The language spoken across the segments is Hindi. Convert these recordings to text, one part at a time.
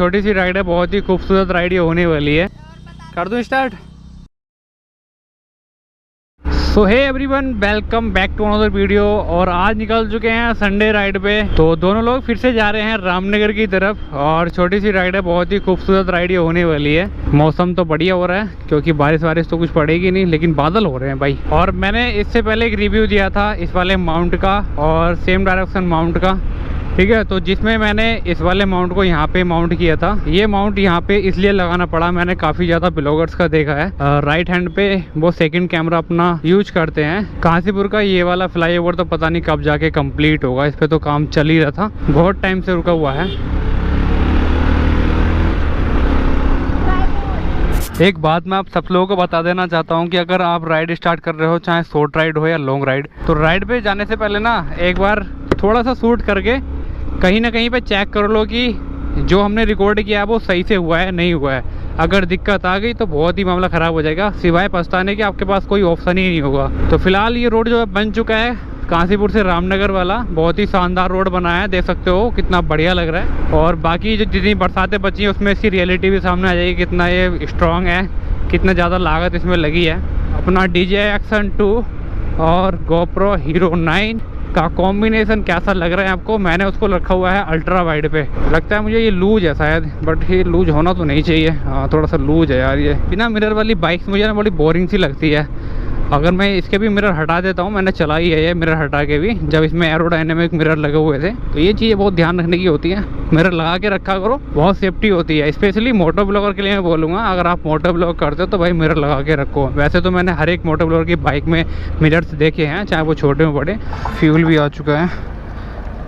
छोटी सी राइड है, बहुत ही खूबसूरत राइड ये होने वाली है। कर दूं start? So hey everyone, welcome back to another video. और आज निकल चुके हैं संडे राइड पे, तो दोनों लोग फिर से जा रहे हैं रामनगर की तरफ। और छोटी सी राइड है, बहुत ही खूबसूरत राइड ये होने वाली है। मौसम तो बढ़िया हो रहा है क्योंकि बारिश तो कुछ पड़ेगी नहीं, लेकिन बादल हो रहे हैं भाई। और मैंने इससे पहले एक रिव्यू दिया था इस वाले माउंट का और सेम डायरेक्शन माउंट का, ठीक है। तो जिसमें मैंने इस वाले माउंट को यहाँ पे माउंट किया था। ये माउंट यहाँ पे इसलिए लगाना पड़ा, मैंने काफ़ी ज़्यादा ब्लॉगर्स का देखा है राइट हैंड पे वो सेकंड कैमरा अपना यूज करते हैं। काशीपुर का ये वाला फ्लाईओवर तो पता नहीं कब जाके कंप्लीट होगा, इस पर तो काम चल ही रहा था, बहुत टाइम से रुका हुआ है। एक बात मैं आप सब लोगों को बता देना चाहता हूँ कि अगर आप राइड स्टार्ट कर रहे हो, चाहे शॉर्ट राइड हो या लॉन्ग राइड, तो राइड पे जाने से पहले ना एक बार थोड़ा सा शूट करके कहीं ना कहीं पे चेक कर लो कि जो हमने रिकॉर्ड किया है वो सही से हुआ है नहीं हुआ है। अगर दिक्कत आ गई तो बहुत ही मामला ख़राब हो जाएगा, सिवाय पछताने के आपके पास कोई ऑप्शन ही नहीं होगा। तो फिलहाल ये रोड जो है बन चुका है, काशीपुर से रामनगर वाला, बहुत ही शानदार रोड बना है, देख सकते हो कितना बढ़िया लग रहा है। और बाकी जो जितनी बरसातें बची हैं उसमें इसकी रियलिटी भी सामने आ जाएगी, कितना ये स्ट्रॉन्ग है, कितना ज़्यादा लागत इसमें लगी है। अपना DJI Action 2 और GoPro Hero 9 का कॉम्बिनेशन कैसा लग रहा है आपको? मैंने उसको रखा हुआ है अल्ट्रा वाइड पे। लगता है मुझे ये लूज है शायद, बट ये लूज होना तो नहीं चाहिए। हाँ, थोड़ा सा लूज है यार। ये बिना मिरर वाली बाइक्स मुझे ना बड़ी बोरिंग सी लगती है। अगर मैं इसके भी मिरर हटा देता हूँ, मैंने चलाई है ये मिरर हटा के भी, जब इसमें एरोडायनेमिक मिरर लगे हुए थे। तो ये चीज़ें बहुत ध्यान रखने की होती है, मिरर लगा के रखा करो, बहुत सेफ्टी होती है। स्पेशली मोटो ब्लॉगर के लिए मैं बोलूँगा, अगर आप मोटो ब्लॉग करते हो तो भाई मिरर लगा के रखो। वैसे तो मैंने हर एक मोटो ब्लॉगर की बाइक में मिरर्स देखे हैं, चाहे वो छोटे में बड़े। फ्यूल भी आ चुका है,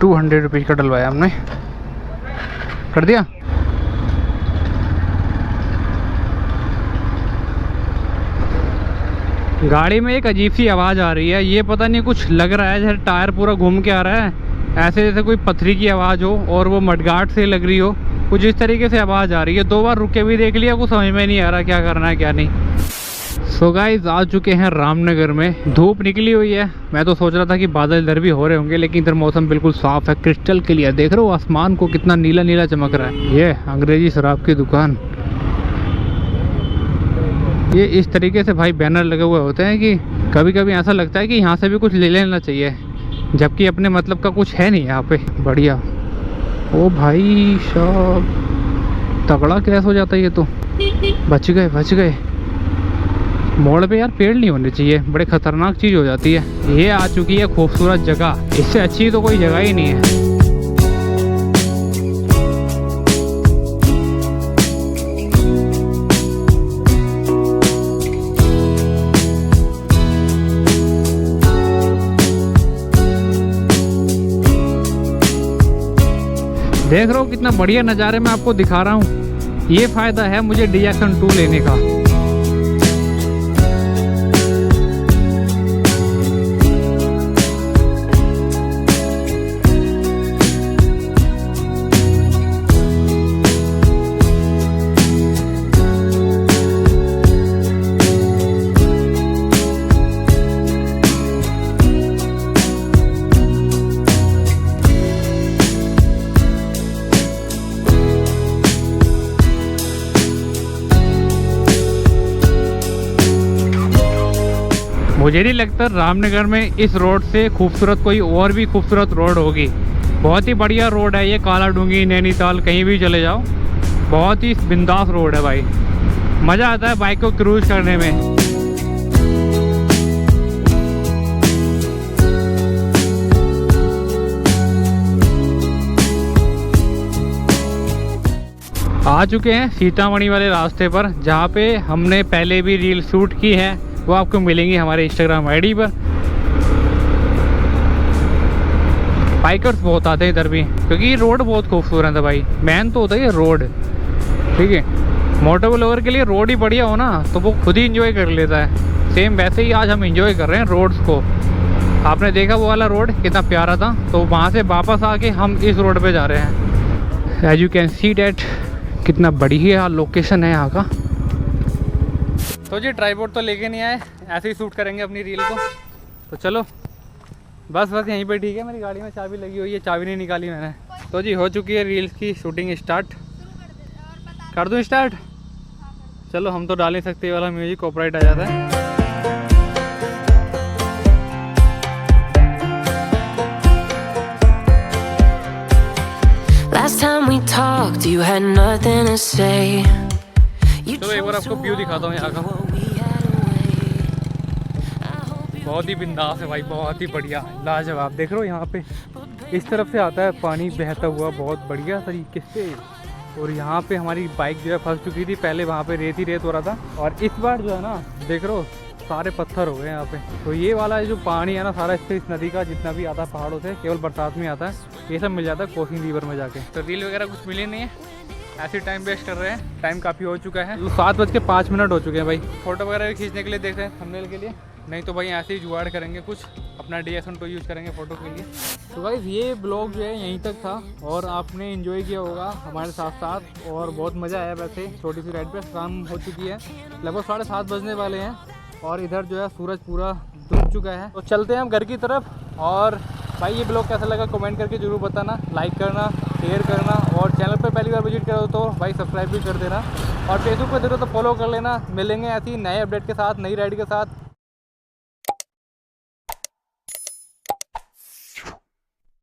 200 रुपीज़ का डलवाया हमने, कर दिया। गाड़ी में एक अजीब सी आवाज़ आ रही है, ये पता नहीं, कुछ लग रहा है जैसे टायर पूरा घूम के आ रहा है, ऐसे जैसे कोई पथरी की आवाज़ हो और वो मडगाट से लग रही हो, कुछ इस तरीके से आवाज़ आ रही है। 2 बार रुक के भी देख लिया, कुछ समझ में नहीं आ रहा क्या करना है क्या नहीं। सो गाइस, आ चुके हैं रामनगर में। धूप निकली हुई है, मैं तो सोच रहा था कि बादल इधर भी हो रहे होंगे, लेकिन इधर मौसम बिल्कुल साफ़ है, क्रिस्टल क्लियर। देख रहे हो आसमान को, कितना नीला नीला चमक रहा है। ये अंग्रेजी शराब की दुकान, ये इस तरीके से भाई बैनर लगे हुए होते हैं कि कभी कभी ऐसा लगता है कि यहाँ से भी कुछ ले लेना चाहिए, जबकि अपने मतलब का कुछ है नहीं यहाँ पे। बढ़िया। ओ भाई साहब, तगड़ा क्रैश हो जाता है ये तो। बच गए। मोड़ पे यार पेड़ नहीं होने चाहिए, बड़े खतरनाक चीज़ हो जाती है। ये आ चुकी है खूबसूरत जगह, इससे अच्छी तो कोई जगह ही नहीं है। देख रहे हो कितना बढ़िया नज़ारे मैं आपको दिखा रहा हूँ। ये फ़ायदा है मुझे DJI Action 2 लेने का। मुझे नहीं लगता रामनगर में इस रोड से खूबसूरत कोई और भी खूबसूरत रोड होगी। बहुत ही बढ़िया रोड है ये, काला डूंगी, नैनीताल, कहीं भी चले जाओ, बहुत ही बिंदास रोड है भाई। मज़ा आता है बाइक को क्रूज करने में। आ चुके हैं सीतामढ़ी वाले रास्ते पर, जहाँ पे हमने पहले भी रील शूट की है, वो आपको मिलेंगी हमारे Instagram ID पर। बाइकर्स बहुत आते हैं इधर भी, क्योंकि रोड बहुत खूबसूरत है भाई। मेन तो होता है ये रोड, ठीक है। मोटो ब्लॉगर के लिए रोड ही बढ़िया हो ना, तो वो खुद ही इंजॉय कर लेता है। सेम वैसे ही आज हम इंजॉय कर रहे हैं रोड्स को। आपने देखा वो वाला रोड कितना प्यारा था, तो वहाँ से वापस आके हम इस रोड पे जा रहे हैं। As you can see that, कितना बढ़िया लोकेशन है यहाँ का। तो जी ट्राइपॉड तो लेके नहीं आए, ऐसे ही शूट करेंगे अपनी रील को। तो चलो बस यहीं पे ठीक है। मेरी गाड़ी में चाबी लगी हुई है, चाबी नहीं निकाली मैंने। तो जी हो चुकी है रील्स की शूटिंग स्टार्ट। कर दूँ स्टार्ट? चलो, हम तो डाल नहीं सकते ये वाला म्यूजिक, कॉपीराइट आ जाता है। Last time we talked, you had nothing to say. चलो एक बार आपको व्यू दिखाता हूँ यहाँ का। बहुत ही बिंदास है भाई, बहुत ही बढ़िया, लाजवाब। देख रहे हो यहाँ पे इस तरफ से आता है पानी बहता हुआ बहुत बढ़िया तरीके से। और यहाँ पे हमारी बाइक जो है फंस चुकी थी, पहले वहाँ पे रेत ही रेत हो रहा था, और इस बार जो है ना देख रहे हो सारे पत्थर हो गए यहाँ पे। तो ये वाला जो पानी है ना सारा इस नदी का जितना भी आता है पहाड़ों से, केवल बरसात में आता है, ये सब मिल जाता है कोसिंग रिवर में जाके। तो रील वगैरह कुछ मिली नहीं है, ऐसे टाइम वेस्ट कर रहे हैं। टाइम काफ़ी हो चुका है, 7:05 हो चुके हैं भाई। फोटो वगैरह भी खींचने के लिए देख रहे हैं थंबनेल के लिए, नहीं तो भाई ऐसे ही जुगाड़ करेंगे कुछ, अपना DS1 यूज़ करेंगे फ़ोटो के लिए। तो भाई ये ब्लॉग जो है यहीं तक था, और आपने एंजॉय किया होगा हमारे साथ साथ, और बहुत मज़ा आया। वैसे छोटी सी राइड पे शाम हो चुकी है, लगभग 7:30 बजने वाले हैं, और इधर जो है सूरज पूरा डूब चुका है। तो चलते हैं हम घर की तरफ। और भाई ये ब्लॉग कैसा लगा कमेंट करके ज़रूर बताना, लाइक करना, शेयर करना, और चैनल पर पहली बार विजिट करो तो भाई सब्सक्राइब भी कर देना, और फेसबुक पर देखो तो फॉलो कर लेना। मिलेंगे ऐसी नए अपडेट के साथ, नई राइड के साथ।